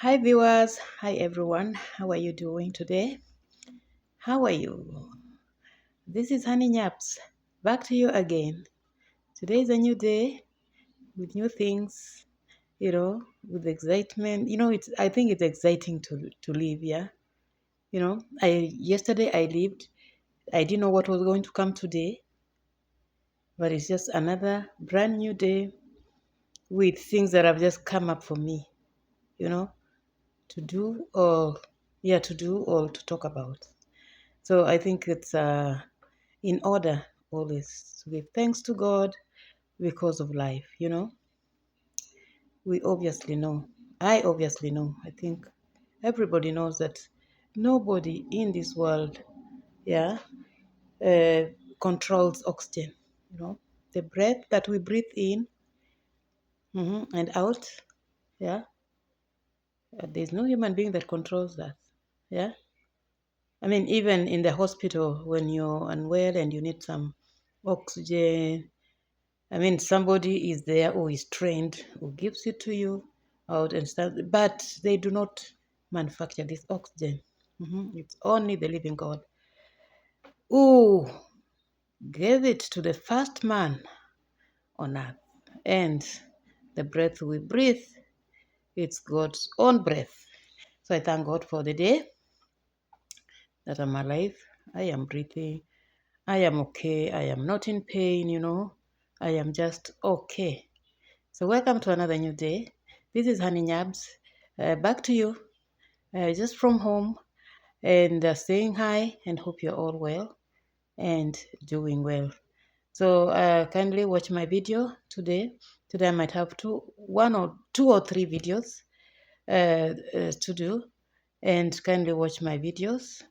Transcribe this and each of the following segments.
Hi viewers, hi everyone. How are you doing today? How are you? This is Honey Nyaps. Back to you again. Today is a new day with new things, with excitement. It's I think it's exciting to live, yeah. I yesterday I lived. I didn't know what was going to come today, but it's just another brand new day with things that have just come up for me, you know, to do or to talk about. So I think it's in order always to give thanks to God because of life. We obviously know. I obviously know. I think everybody knows that nobody in this world, yeah, uh, controls oxygen. The breath that we breathe in and out, yeah, there's no human being that controls that, yeah. I mean, even in the hospital, when you're unwell and you need some oxygen, I mean, somebody is there who is trained, who gives it to you out and stuff, but they do not manufacture this oxygen. It's only the living God who gave it to the first man on earth. And the breath we breathe, it's God's own breath. So I thank God for the day that I'm alive. I am breathing. I am okay. I am not in pain. I am just okay. So welcome to another new day. This is Honey Nyabs. Back to you, just from home, and saying hi and hope you're all well and doing well. So kindly watch my video today. Today I might have two or three videos to do, and kindly watch my videos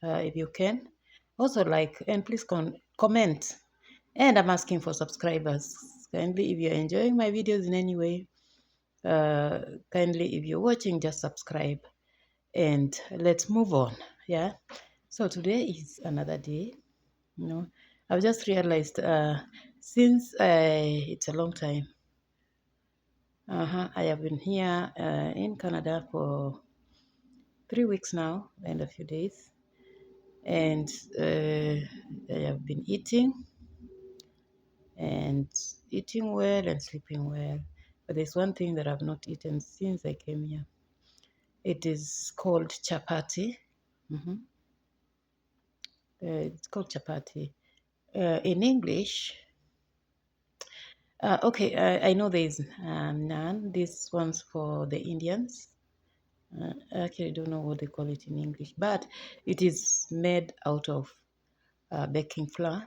if you can. Also like and please comment. And I'm asking for subscribers. Kindly, if you're enjoying my videos in any way, uh, kindly, if you're watching, just subscribe and let's move on. Yeah. So today is another day. I've just realized since it's a long time. I have been here in Canada for 3 weeks now and a few days, and I have been and eating well and sleeping well. But there's one thing that I've not eaten since I came here. It is called chapati. Mhm. It's called chapati. In English, okay, I know there's naan. This one's for the Indians. I actually don't know what they call it in English, but it is made out of baking flour,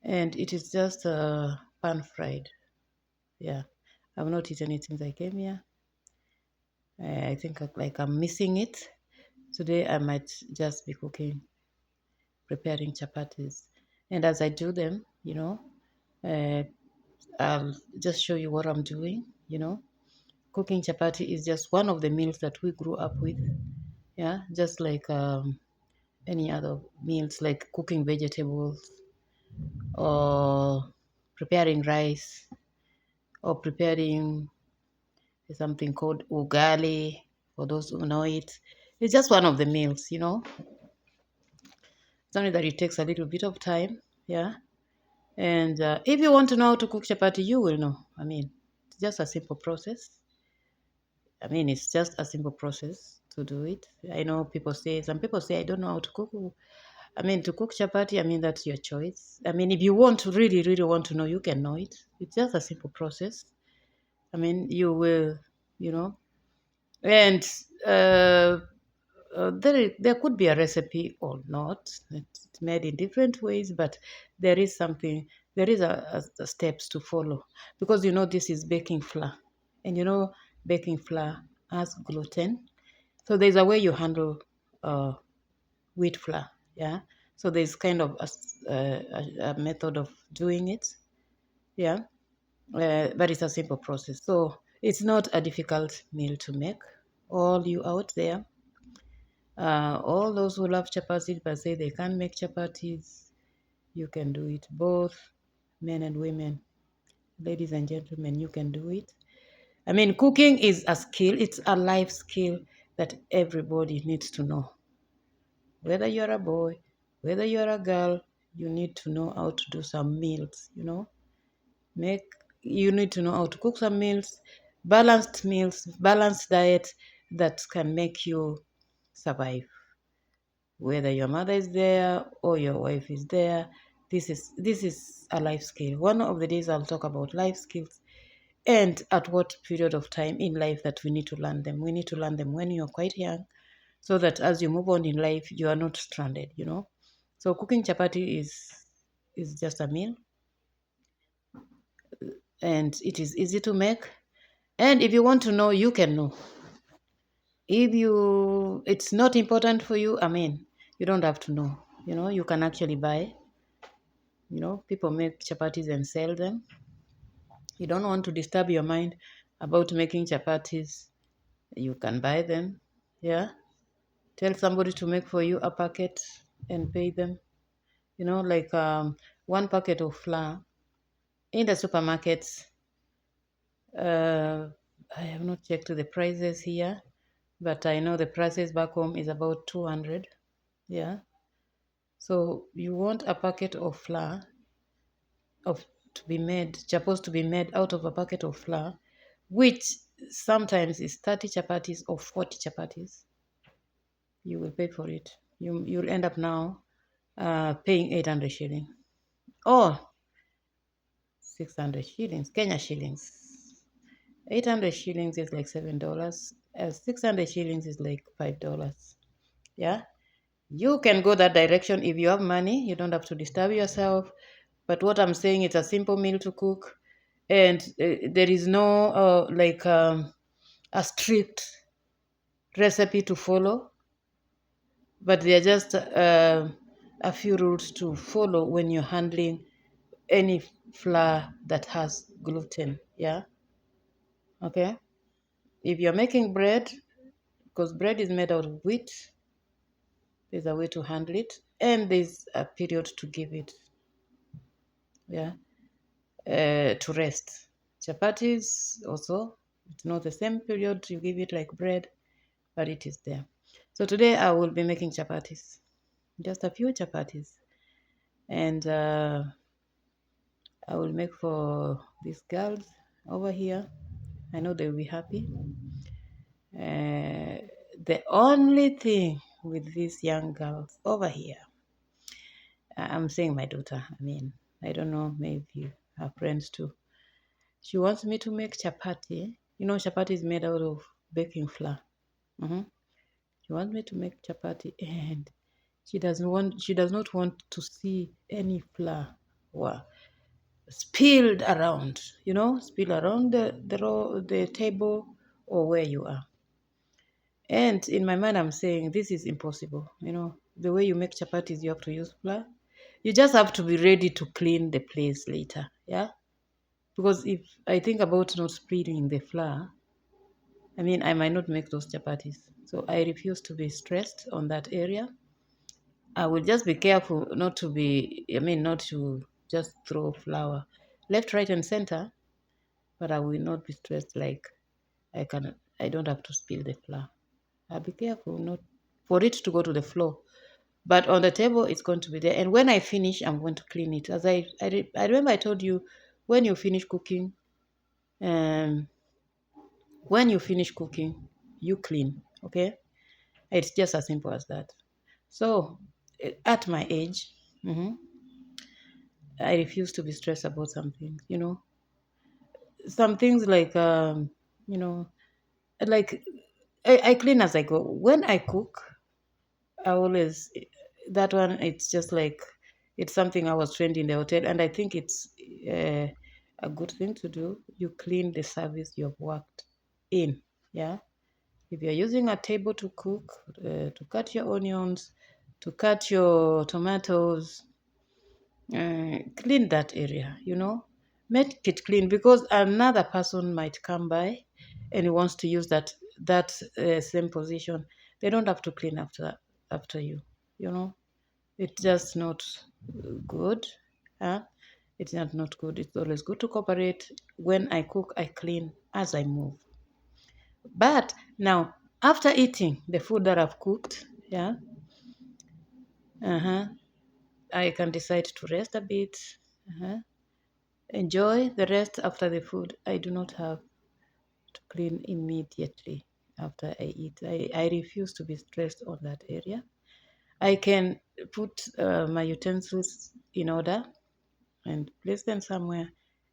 and it is just pan fried. Yeah, I've not eaten it since I came here. I think like I'm missing it. Today I might just be preparing chapatis. And as I do them, uh, I'll just show you what I'm doing. Cooking chapati is just one of the meals that we grew up with. Yeah, just like any other meals, like cooking vegetables or preparing rice or preparing something called ugali, for those who know it. It's just one of the meals. It's only that it takes a little bit of time. Yeah. And if you want to know how to cook chapati, you will know. I mean, it's just a simple process. I mean, it's just a simple process to do it. I know some people say, I don't know how to cook. I mean, to cook chapati, I mean, that's your choice. I mean, if you want to really, really want to know, you can know it. It's just a simple process. I mean, you will, you know, and there could be a recipe or not. It's made in different ways, but there is something, there is a steps to follow because this is baking flour, and baking flour has gluten. So there's a way you handle uh, wheat flour, yeah. So there's kind of a method of doing it, yeah. But it's a simple process, so it's not a difficult meal to make. All you out there, all those who love chapatis but say they can't make chapatis, you can do it. Both men and women, ladies and gentlemen, you can do it. I mean, cooking is a skill, it's a life skill that everybody needs to know. Whether you're a boy, whether you're a girl, you need to know how to do some meals, Make you need to know how to cook some meals, balanced diet that can make you survive. Whether your mother is there or your wife is there, this is a life skill. One of the days I'll talk about life skills and at what period of time in life that we need to learn them. We need to learn them when you're quite young, so that as you move on in life, you are not stranded. So cooking chapati is just a meal, and it is easy to make. And if you want to know, you can know. If you it's not important for you, I mean, you don't have to know. You can actually buy. People make chapatis and sell them. You don't want to disturb your mind about making chapatis, you can buy them. Yeah. Tell somebody to make for you a packet and pay them. Like one packet of flour in the supermarkets. I have not checked the prices here, but I know the prices back home is about 200. Yeah. So you want a packet of flour of supposed to be made out of a packet of flour, which sometimes is 30 chapatis or 40 chapatis. You will pay for it. You'll end up now paying 800 shillings or 600 shillings, Kenya shillings. 800 shillings is like $7. 600 shillings is like $5. Yeah. You can go that direction if you have money. You don't have to disturb yourself. But what I'm saying, it's a simple meal to cook, and there is no a strict recipe to follow, but there are just a few rules to follow when you're handling any flour that has gluten. Yeah. Okay. If you're making bread, because bread is made out of wheat, there's a way to handle it, and there's a period to give it. Yeah. To rest. Chapatis also, it's not the same period you give it like bread, but it is there. So today I will be making chapatis, just a few chapatis, and I will make for these girls over here. I know they'll be happy. The only thing with these young girls over here, I'm saying my daughter, I mean, I don't know, maybe her friends too. She wants me to make chapati. Chapati is made out of baking flour. hmm She wants me to make chapati, and She does not want to see any flour spilled around. Spill around the table or where you are. And in my mind, I'm saying this is impossible. The way you make chapatis, you have to use flour. You just have to be ready to clean the place later. Yeah. Because if I think about not spilling the flour, I mean, I might not make those chapatis. So I refuse to be stressed on that area. I will just be careful not to just throw flour left, right, and center, but I will not be stressed like I don't have to spill the flour. I'll be careful not for it to go to the floor. But on the table, it's going to be there. And when I finish, I'm going to clean it. As I remember I told you, when you finish cooking, um, when you finish cooking, you clean. Okay? It's just as simple as that. So, at my age, I refuse to be stressed about something. Some things you know, like I clean as I go. When I cook, I always that one. It's just like it's something I was trained in the hotel, and I think it's a good thing to do. You clean the service you've worked in. Yeah. If you're using a table to cook, to cut your onions, to cut your tomatoes, clean that area. Make it clean, because another person might come by and he wants to use that same position. They don't have to clean after you. It's just not good. Huh? It's not good. It's always good to cooperate. When I cook, I clean as I move. But now, after eating the food that I've cooked, yeah, uh-huh, I can decide to rest a bit, uh-huh, enjoy the rest after the food. I do not have to clean immediately after I eat. I refuse to be stressed on that area. I can put my utensils in order and place them somewhere,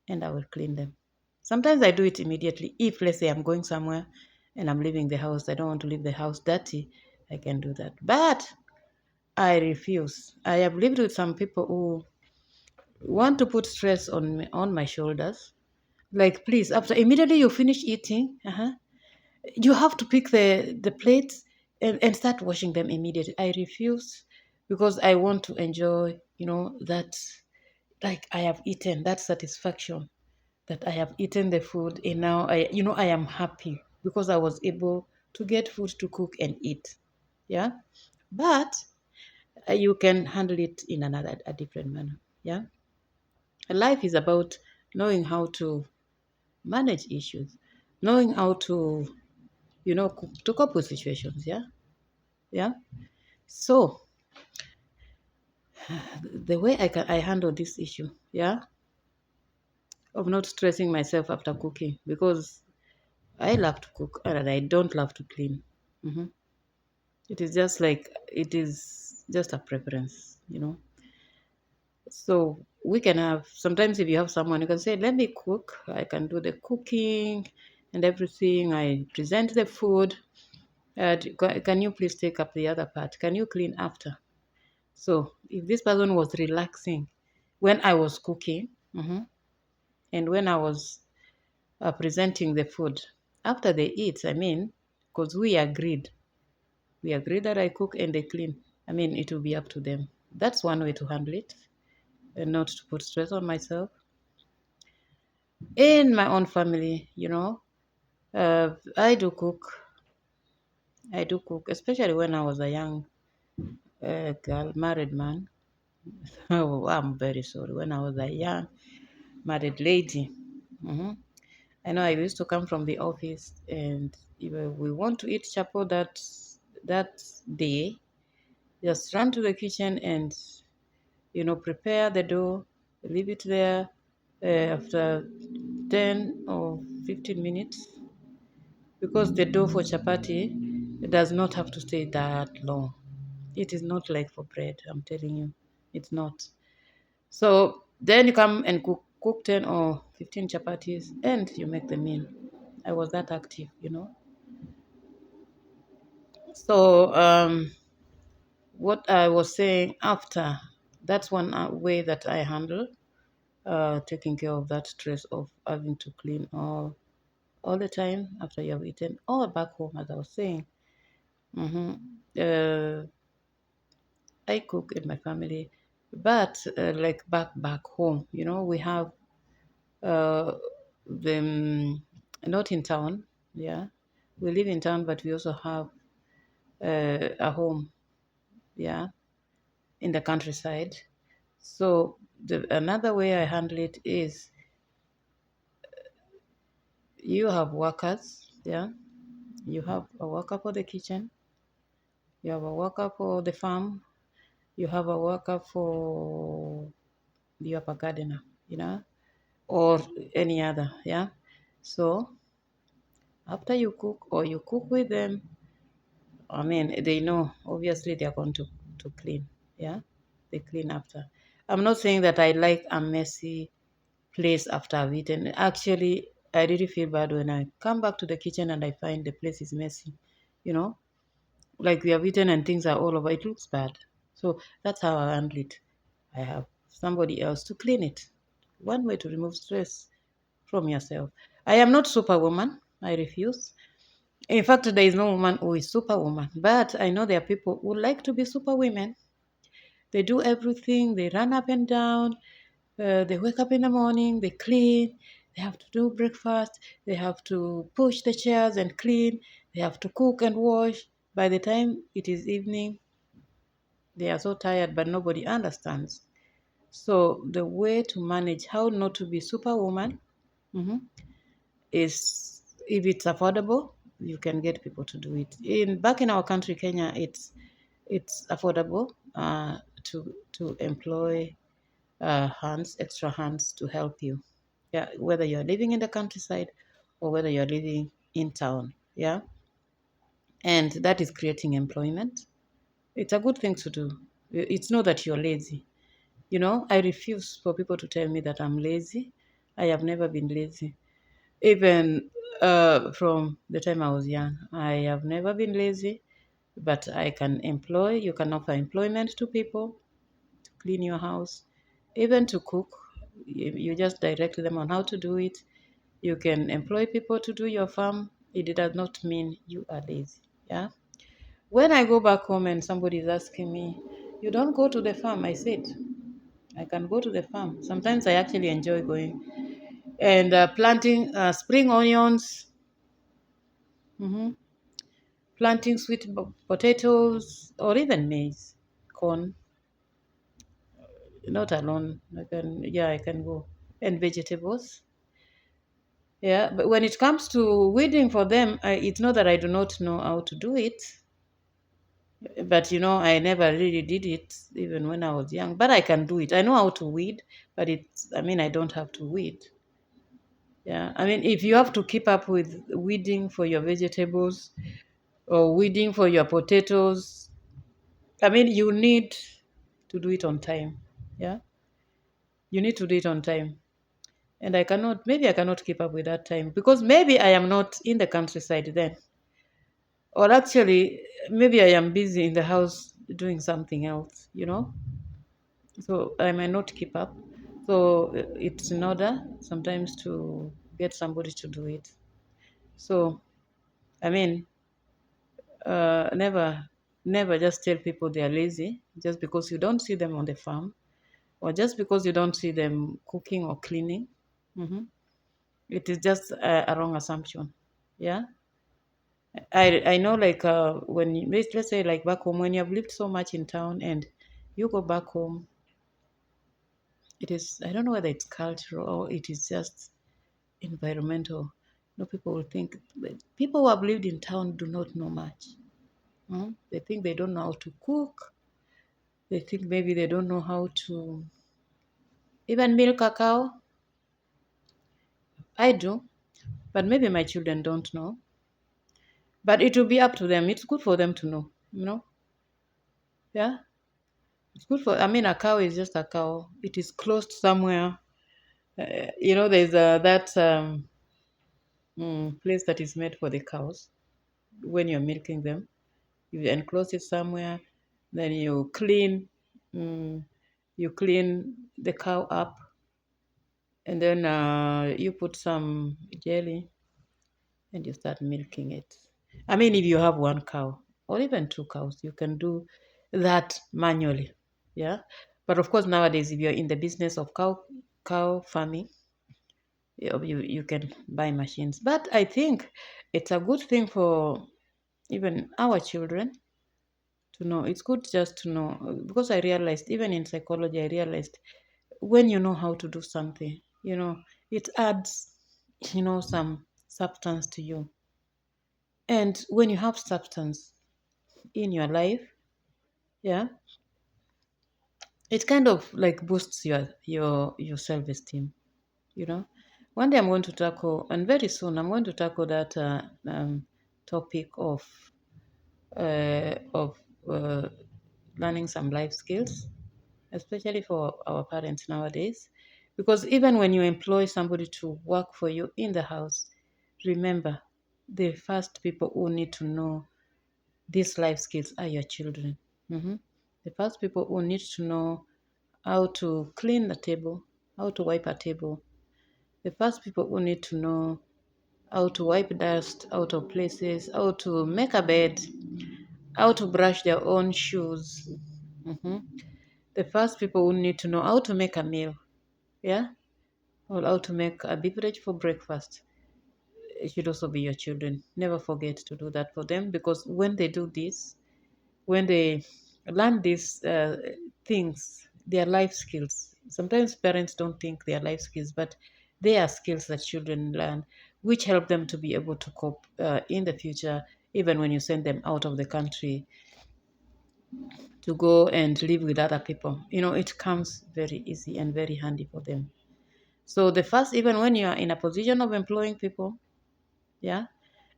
and I will clean them. Sometimes I do it immediately. If, let's say, I'm going somewhere and I'm leaving the house, I don't want to leave the house dirty, I can do that. But I refuse. I have lived with some people who want to put stress on me, on my shoulders. Like, please, after immediately you finish eating, you have to pick the plates and start washing them immediately. I refuse because I want to enjoy, that, like, I have eaten, that satisfaction that I have eaten the food, and now I am happy because I was able to get food to cook and eat. Yeah. But you can handle it in a different manner. Yeah. Life is about knowing how to manage issues, knowing how to, to cope with situations. Yeah. Yeah. So the way I handle this issue, yeah, of not stressing myself after cooking, because I love to cook and I don't love to clean. Hmm. It is just like, it is just a preference, So we can have, sometimes if you have someone, you can say, let me cook. I can do the cooking and everything. I present the food. Can you please take up the other part? Can you clean after? So if this person was relaxing when I was cooking, and when I was presenting the food, after they eat, because we agreed that I cook and they clean. It will be up to them. That's one way to handle it, and not to put stress on myself. In my own family, I do cook. I do cook, especially when I was a young girl, married man. Oh, I'm very sorry. When I was a young married lady, hmm I know I used to come from the office, and if we want to eat chapo that day, just run to the kitchen and prepare the dough, leave it there. After 10 or 15 minutes, because the dough for chapati does not have to stay that long. It is not like for bread, I'm telling you. It's not. So then you come and cook 10 or 15 chapatis and you make the meal. I was that active. So what I was saying after, that's one way that I handle taking care of that stress of having to clean all the time after you have eaten, or back home, as I was saying. hmm Uh, I cook in my family, but like back home, we have them not in town. Yeah, we live in town, but we also have a home. Yeah, in the countryside. So another way I handle it is, you have workers. Yeah, you have a worker for the kitchen. You have a worker for the farm. You have a worker for, you have a gardener. Or any other. Yeah. So after you cook, or you cook with them, they know, obviously they are going to clean. Yeah. They clean after. I'm not saying that I like a messy place after I've eaten. Actually, I really feel bad when I come back to the kitchen and I find the place is messy. You know, like we have eaten and things are all over. It looks bad. So that's how I handle it. I have somebody else to clean it. One way to remove stress from yourself. I am not superwoman. I refuse. In fact, there is no woman who is superwoman. But I know there are people who like to be superwomen. They do everything. They run up and down. They wake up in the morning. They clean. They have to do breakfast. They have to push the chairs and clean. They have to cook and wash. By the time it is evening, they are so tired, but nobody understands. So the way to manage how not to be superwoman, mhm, is if it's affordable, you can get people to do it. In back in our country, Kenya, it's affordable to employ hands, extra hands to help you. Yeah, whether you're living in the countryside or whether you're living in town. Yeah, and that is creating employment. It's a good thing to do. It's not that you're lazy. I refuse for people to tell me that I'm lazy. I have never been lazy. Even from the time I was young, I have never been lazy, but I can employ, you can offer employment to people to clean your house, even to cook. You just direct them on how to do it. You can employ people to do your farm. It does not mean you are lazy. Yeah. When I go back home and somebody is asking me, you don't go to the farm, I said, I can go to the farm. Sometimes I actually enjoy going and planting spring onions, mhm, planting sweet potatoes, or even maize, corn. Not alone. I can go. And vegetables. Yeah, but when it comes to weeding for them, it's not that I do not know how to do it, but I never really did it even when I was young. But I can do it. I know how to weed, but I don't have to weed. Yeah, if you have to keep up with weeding for your vegetables or weeding for your potatoes, you need to do it on time. Yeah, you need to do it on time. And maybe I cannot keep up with that time because maybe I am not in the countryside then. Or actually, maybe I am busy in the house doing something else. So I might not keep up. So it's in order sometimes to get somebody to do it. So, I mean, never just tell people they are lazy just because you don't see them on the farm or just because you don't see them cooking or cleaning. Hmm. It is just a wrong assumption. Yeah. I know, like, when let's say, like, back home, when you have lived so much in town and you go back home, it is, I don't know whether it's cultural or it is just environmental. People will think people who have lived in town do not know much. They think they don't know how to cook. They think maybe they don't know how to even milk a cow. I do, but maybe my children don't know. But it will be up to them. It's good for them to know. Yeah. It's good for, a cow is just a cow. It is closed somewhere. There's that place that is made for the cows when you're milking them. You enclose it somewhere, then mm, you clean the cow up, and then you put some jelly and you start milking it. If you have one cow or even two cows, you can do that manually. Yeah. But of course, nowadays, if you're in the business of cow farming, you can buy machines. But I think it's a good thing for even our children to know. It's good just to know because I realized, even in psychology, I realized when you know how to do something, it adds, some substance to you. And when you have substance in your life, yeah, it kind of like boosts your self-esteem. You know, one day I'm going to tackle, and very soon I'm going to tackle that topic of uh, learning some life skills, especially for our parents nowadays. Because even when you employ somebody to work for you in the house, remember the first people who need to know these life skills are your children. Mhm. The first people who need to know how to clean the table, how to wipe a table. The first people who need to know how to wipe dust out of places, how to make a bed, how to brush their own shoes. Mhm. The first people who need to know how to make a meal, yeah, or how to make a beverage for breakfast. It should also be your children. Never forget to do that for them because when they do this, when they learn these things, their life skills, Sometimes parents don't think they are life skills, but they are skills that children learn, which help them to be able to cope in the future, even when you send them out of the country to go and live with other people. It comes very easy and very handy for them. So the first, even when you are in a position of employing people, yeah,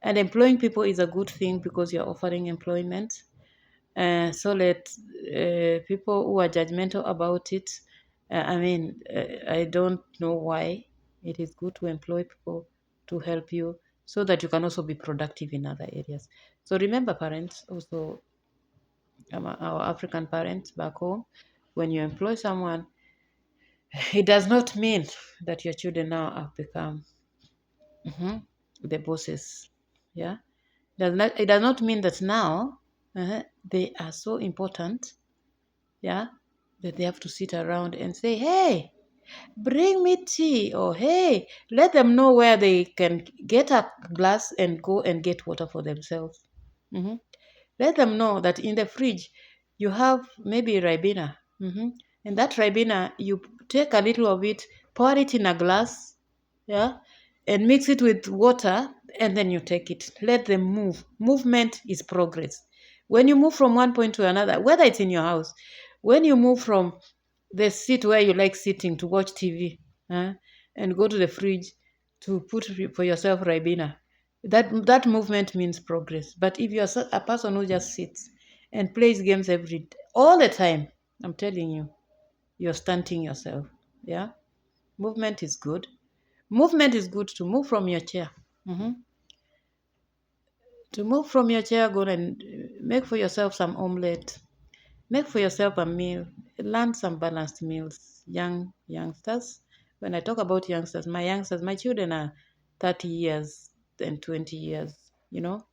and employing people is a good thing because you're offering employment. So let people who are judgmental about it, I don't know why it is good to employ people to help you so that you can also be productive in other areas. So remember, parents, also our African parents back home, when you employ someone, it does not mean that your children now have become the bosses. Yeah, it does not mean that now they are so important. Yeah, that they have to sit around and say, "Hey, bring me tea," or "Hey, let them know where they can get a glass and go and get water for themselves." Mhm. Let them know that in the fridge you have maybe Ribena. And that Ribena, you take a little of it, pour it in a glass, yeah, and mix it with water, and then you take it. Let them move. Movement is progress. When you move from one point to another, whether it's in your house, when you move from the seat where you like sitting to watch TV, and go to the fridge to put for yourself Ribena, that movement means progress. But if you're a person who just sits and plays games all the time, I'm telling you, you're stunting yourself. Yeah, movement is good. Movement is good to move from your chair. To move from your chair, go and make for yourself some omelette. Make for yourself a meal. Learn some balanced meals. Youngsters. When I talk about youngsters, my children are 30 years and 20 years, you know.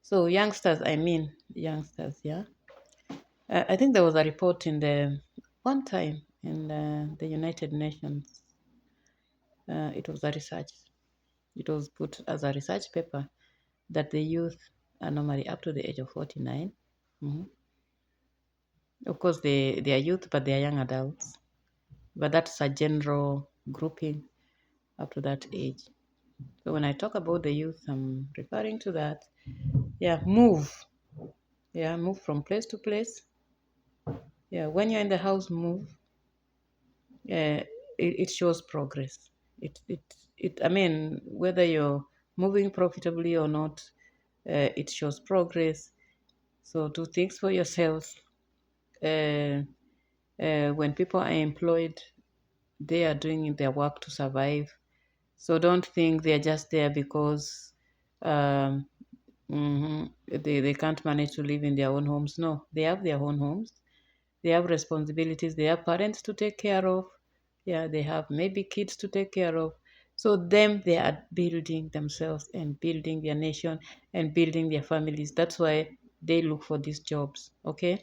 So youngsters, I mean youngsters, yeah. I think there was a report in the one time in the United Nations. It was a research. It was put as a research paper that the youth are normally up to the age of 49. Mhm. Of course, they are youth, but they are young adults. But that's a general grouping up to that age. So when I talk about the youth, I'm referring to that. Yeah, move. Yeah, move from place to place. Yeah, when you're in the house, move. It shows progress. I mean, whether you're moving profitably or not, it shows progress. So do things for yourself. Uh, when people are employed, they are doing their work to survive. So don't think they're just there because um, they can't manage to live in their own homes. No, they have their own homes. They have responsibilities. They have parents to take care of. Yeah, they have maybe kids to take care of. So they are building themselves and building their nation and building their families. That's why they look for these jobs. Okay.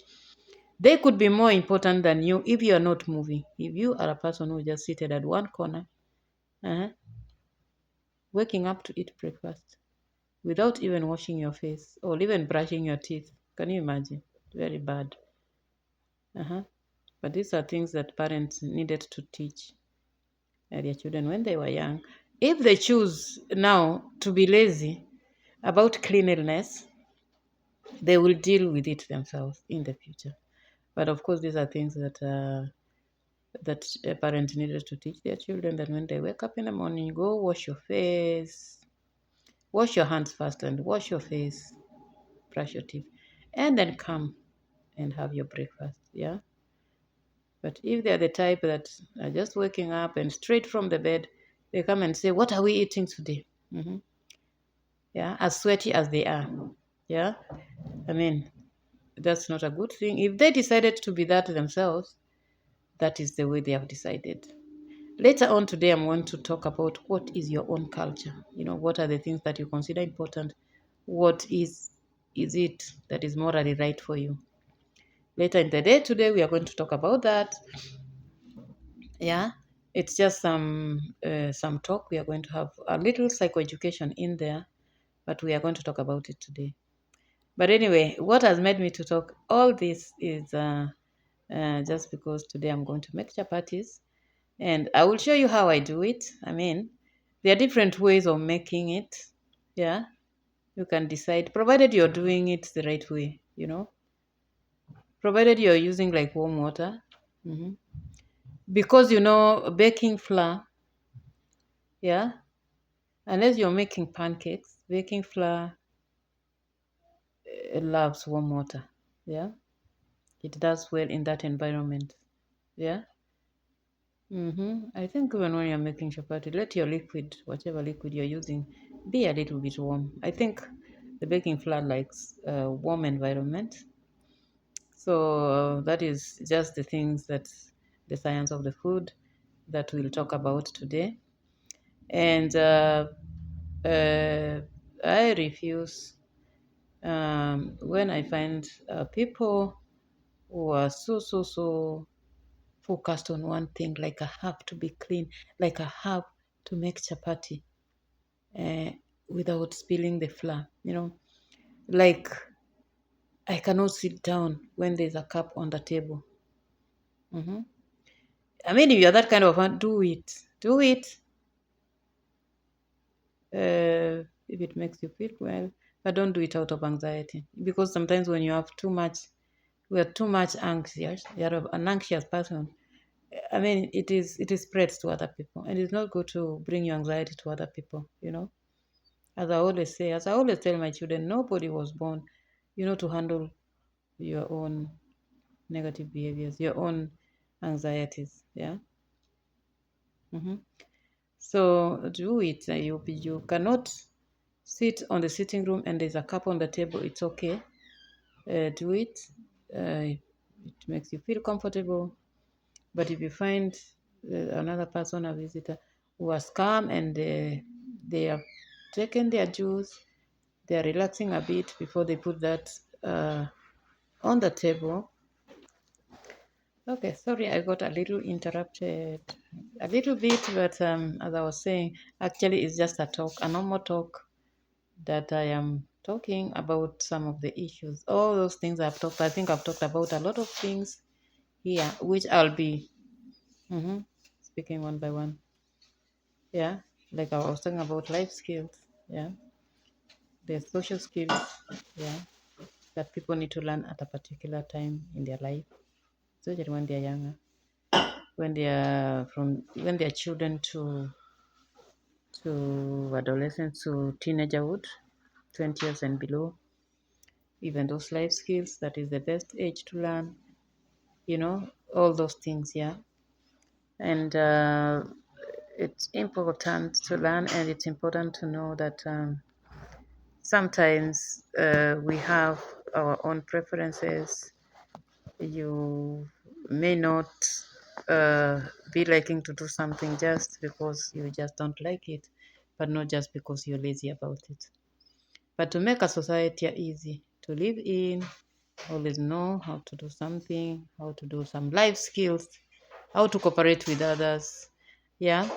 They could be more important than you if you are not moving. If you are a person who just seated at one corner, uh waking up to eat breakfast without even washing your face or even brushing your teeth. Can you imagine? Very bad. Uh-huh. But these are things that parents needed to teach their children when they were young. If they choose now to be lazy about cleanliness, they will deal with it themselves in the future. But of course, these are things that a parent needed to teach their children that when they wake up in the morning, go wash your face, wash your hands first, and wash your face, brush your teeth, and then come and have your breakfast. Yeah. But if they're the type that are just waking up and straight from the bed, they come and say, "What are we eating today?" Yeah, as sweaty as they are. Yeah, I mean, that's not a good thing. If they decided to be that themselves, that is the way they have decided. Later on today, I'm going to talk about what is your own culture. What are the things that you consider important? What is it that is morally right for you? Later in the day today, we are going to talk about that. Yeah, it's just some talk. We are going to have a little psychoeducation in there, but we are going to talk about it today. But anyway, what has made me to talk all this is just because today I'm going to make chapatis, and I will show you how I do it. I mean, there are different ways of making it. Yeah, you can decide, provided you're doing it the right way, provided you're using like warm water. hmm Because baking flour, yeah, unless you're making pancakes, baking flour loves warm water. Yeah, it does well in that environment. Yeah. I think even when you're making chapati, let your liquid, whatever liquid you're using, be a little bit warm. I think the baking flour likes a warm environment. So that is just the things that the science of the food that we'll talk about today. And uh, I refuse when I find people who are so focused on one thing, like I have to be clean, like I have to make chapati uh, without spilling the flour. Like I cannot sit down when there's a cup on the table. hmm I mean, if you're that kind of one, do it. Do it if it makes you feel well, but don't do it out of anxiety. Because sometimes when you have too much, we are too much anxious. You're an anxious person. I mean, it is spreads to other people, and it's not good to bring your anxiety to other people. As I always tell my children, nobody was born, to handle your own negative behaviors, your own anxieties. Yeah. hmm So do it. You cannot sit on the sitting room and there's a cup on the table. It's okay. Do it. It makes you feel comfortable. But if you find another person, a visitor, who has come and they have taken their juice, they are relaxing a bit before they put that on the table. Okay, sorry, I got a little interrupted a little bit, but as I was saying, actually, it's just a talk, a normal talk that I am talking about some of the issues. All those things I think I've talked about a lot of things here, which I'll be mhm, speaking one by one. Yeah, like I was talking about life skills. Yeah, the social skills. Yeah, that people need to learn at a particular time in their life, especially when they're younger, when they're children to adolescence to teenagerhood, 20 years and below. Even those life skills, that is the best age to learn. All those things. Yeah, and it's important to learn, and it's important to know that sometimes we have our own preferences. You may not uh, be liking to do something just because you just don't like it, but not just because you're lazy about it. But to make a society easy to live in, always know how to do something, how to do some life skills, how to cooperate with others. Yeah,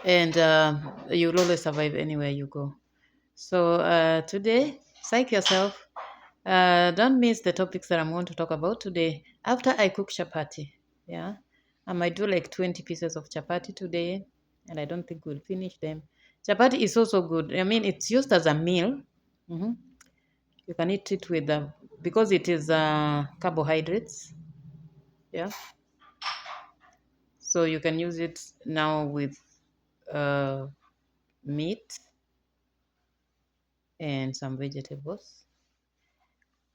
and you'll always survive anywhere you go. So today, psych yourself. Don't miss the topics that I'm going to talk about today. After I cook chapati, yeah, I might do like 20 pieces of chapati today, and I don't think we'll finish them. Chapati is also good. I mean, it's used as a meal. hmm You can eat it with because it is carbohydrates. Yeah, so you can use it now with uh, meat and some vegetables.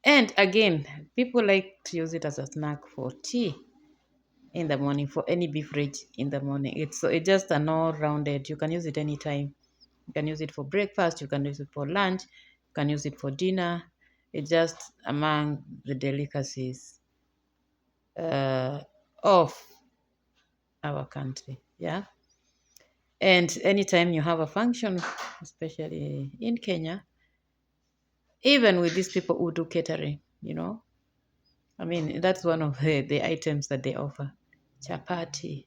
And again, people like to use it as a snack for tea in the morning, for any beverage in the morning. It's just an all-rounded. You can use it anytime. You can use it for breakfast. You can use it for lunch. You can use it for dinner. It's just among the delicacies uh, of our country. Yeah. And anytime you have a function, especially in Kenya, even with these people who do catering, I mean, that's one of the items that they offer. Chapati.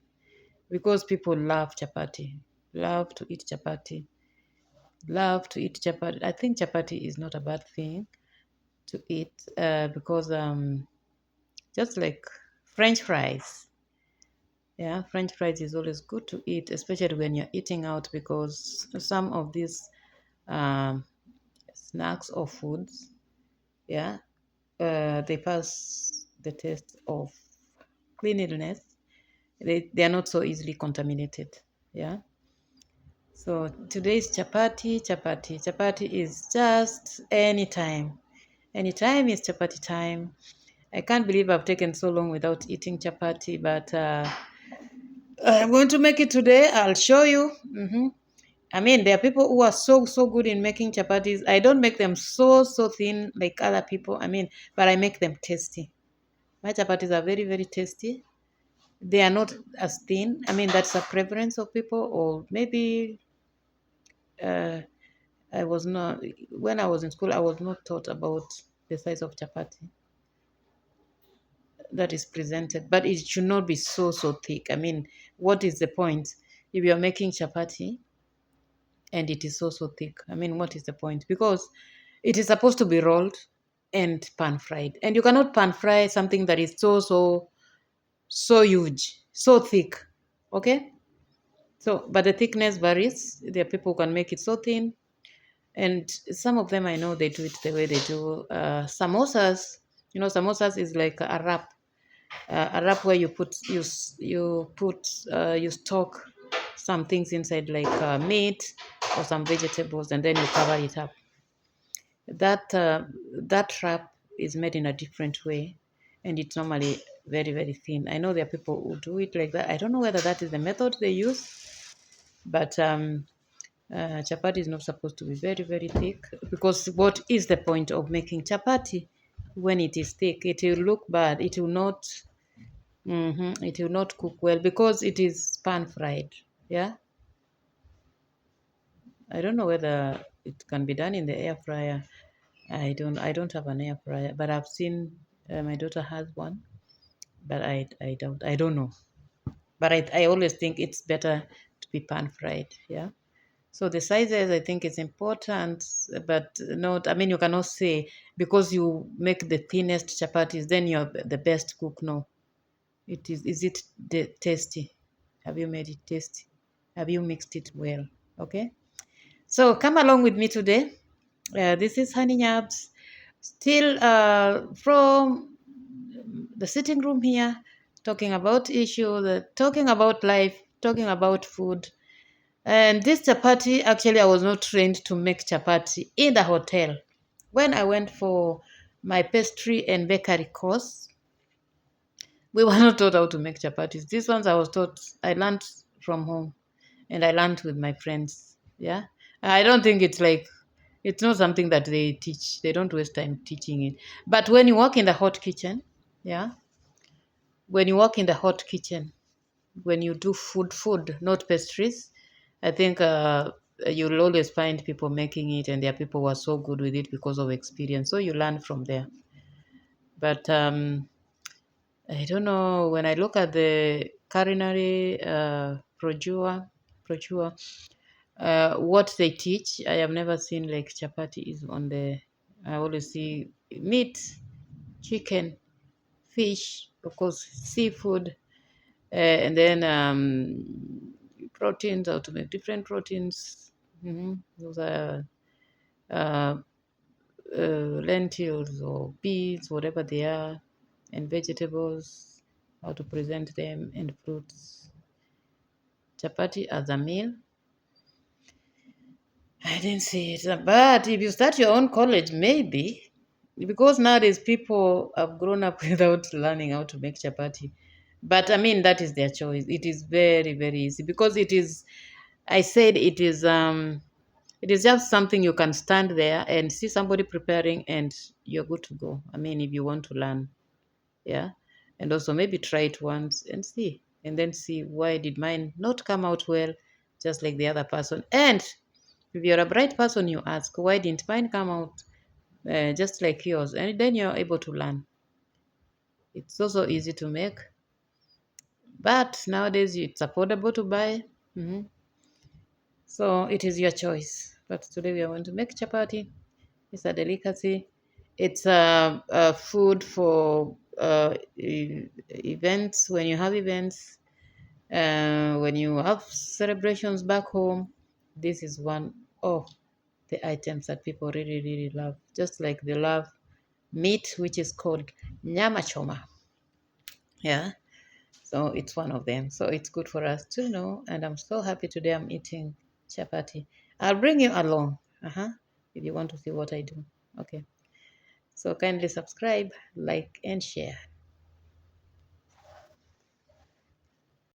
Because people love chapati, love to eat chapati, love to eat chapati. I think chapati is not a bad thing to eat because just like French fries. Yeah, French fries is always good to eat, especially when you're eating out, because some of these um, snacks or foods, yeah, they pass the test of cleanliness. They are not so easily contaminated. Yeah. So today's chapati is just anytime. Anytime is chapati time. I can't believe I've taken so long without eating chapati, but I'm going to make it today. I'll show you. I mean, there are people who are so good in making chapatis. I don't make them so thin like other people. I mean, but I make them tasty. My chapatis are very tasty. They are not as thin. I mean, that's a preference of people, or maybe uh, I was not when I was in school. I was not taught about the size of chapati that is presented, but it should not be so thick. I mean, what is the point if you're making chapati and it is so thick? I mean, what is the point? Because it is supposed to be rolled and pan fried, and you cannot pan fry something that is so huge, so thick. Okay, so but the thickness varies. There are people who can make it so thin, and some of them I know they do it the way they do samosas. You know, samosas is like a wrap where you stock some things inside like meat or some vegetables, and then you cover it up. That wrap is made in a different way, and it's normally very thin. I know there are people who do it like that. I don't know whether that is the method they use, but chapati is not supposed to be very thick, because what is the point of making chapati when it is thick? It will look bad. It will not. It will not cook well because it is pan fried. Yeah, I don't know whether it can be done in the air fryer. I don't have an air fryer, but I've seen my daughter has one, but I don't know. But I always think it's better to be pan fried. Yeah. So the sizes I think is important, but not. I mean, you cannot say because you make the thinnest chapatis, then you're the best cook. No, it is. Is it tasty? Have you made it tasty? Have you mixed it well? Okay. So come along with me today. This is Honey Nabs, still from the sitting room here, talking about issues, talking about life, talking about food. And this chapati, actually, I was not trained to make chapati in the hotel. When I went for my pastry and bakery course, we were not taught how to make chapatis. These ones I was taught, I learned from home, and I learned with my friends. Yeah. I don't think it's not something that they teach. They don't waste time teaching it. But when you work in the hot kitchen, yeah, when you work in the hot kitchen, when you do food, not pastries, I think you'll always find people making it, and there are people who are so good with it because of experience. So you learn from there. But I don't know. When I look at the culinary brochure, what they teach, I have never seen like chapati is on the. I always see meat, chicken, fish, of course, seafood, and then proteins, how to make different proteins. Those are uh, lentils or beans, whatever they are, and vegetables, how to present them, and fruits. Chapati as a meal, I didn't see it. But if you start your own college, maybe, because nowadays people have grown up without learning how to make chapati. But I mean, that is their choice. It is very easy because it is. I said it is just something you can stand there and see somebody preparing, and you're good to go. I mean, if you want to learn, yeah, and also maybe try it once and see, and then see why did mine not come out well, just like the other person. And if you're a bright person, you ask, why didn't mine come out just like yours? And then you're able to learn. It's also easy to make, but nowadays it's affordable to buy. Mhm. So it is your choice. But today we are going to make chapati. It's a delicacy. It's a food for events, when you have events, when you have celebrations back home, this is one of the items that people really, really love. Just like they love meat, which is called nyama choma. Yeah. So it's one of them. So it's good for us to know. And I'm so happy today I'm eating chapati. I'll bring you along. If you want to see what I do. Okay. So kindly subscribe, like, and share.